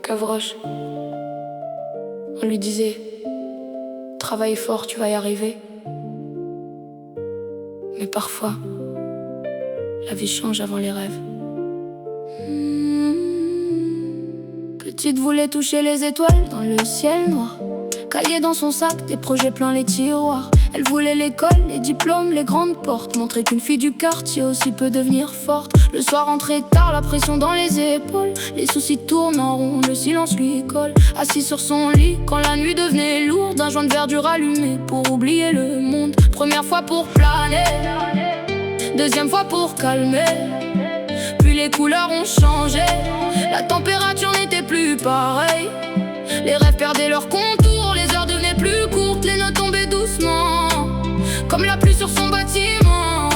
Gavroche. On lui disait: travaille fort, tu vas y arriver. Mais parfois, la vie change avant les rêves. Petite voulait toucher les étoiles dans le ciel noir. Cahier dans son sac, des projets plein les tiroirs. Elle voulait l'école, les diplômes, les grandes portes. Montrer qu'une fille du quartier aussi peut devenir forte. Le soir rentrait tard, la pression dans les épaules. Les soucis tournent en rond, le silence lui colle. Assis sur son lit, quand la nuit devenait lourde, un joint de verdure allumé pour oublier le monde. Première fois pour planer, deuxième fois pour calmer. Puis les couleurs ont changé, la température n'était plus pareille. Les rêves perdaient leur contour, les heures devenaient plus courtes, les notes tombaient doucement, comme la pluie sur son bâtiment.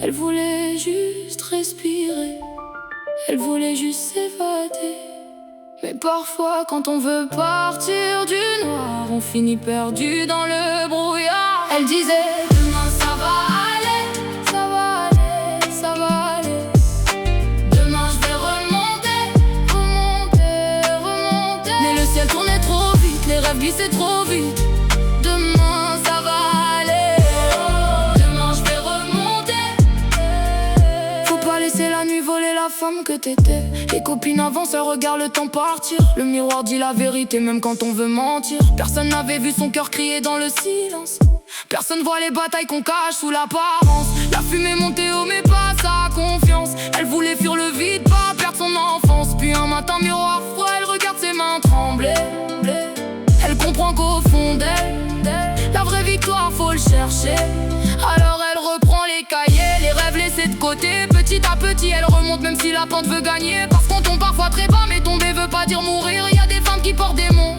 Elle voulait juste respirer, elle voulait juste s'évader. Mais parfois quand on veut partir du noir, on finit perdu dans le brouillard. Elle disait: demain ça va aller, ça va aller, ça va aller. Demain je vais remonter, remonter, remonter. Mais le ciel tournait trop vite, les rêves glissaient trop vite. Demain ça va aller, demain je vais remonter. Faut pas laisser la nuit voler la femme que t'étais. Les copines avancent, elles regardent le temps partir. Le miroir dit la vérité même quand on veut mentir. Personne n'avait vu son cœur crier dans le silence. Personne voit les batailles qu'on cache sous l'apparence. La fumée montait haut mais pas sa confiance. Elle voulait fuir le vide, pas perdre son enfance. Puis un matin miroir froid, elle regarde ses mains trembler. Elle comprend qu'au fond d'elle, la vraie victoire faut le chercher. Alors elle reprend les cahiers, les rêves laissés de côté. Petit à petit elle remonte même si la pente veut gagner. Parce qu'on tombe parfois très bas mais tomber veut pas dire mourir. Y a des femmes qui portent des mondes,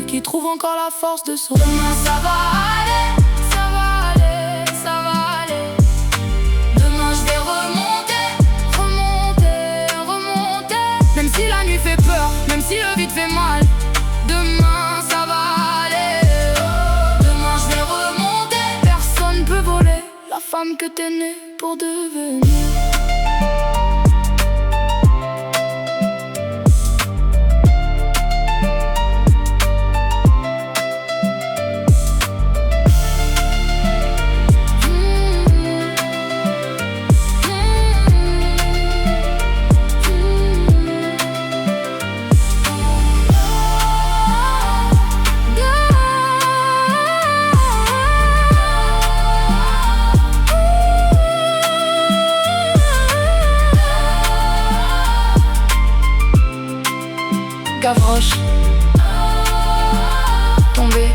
qui trouvent encore la force de sourire. Demain ça va aller, ça va aller, ça va aller. Demain je vais remonter, remonter, remonter. Même si la nuit fait peur, même si le vide fait mal. Demain ça va aller, demain je vais remonter. Personne peut voler la femme que t'es née pour devenir. Gavroche. Tomber,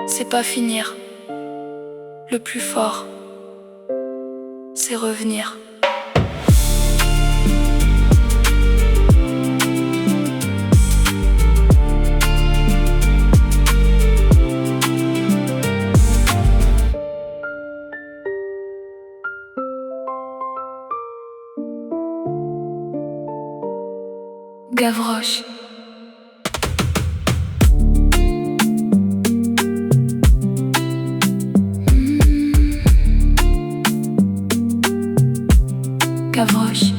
c'est pas finir. Le plus fort, c'est revenir. Gavroche. Gavroche.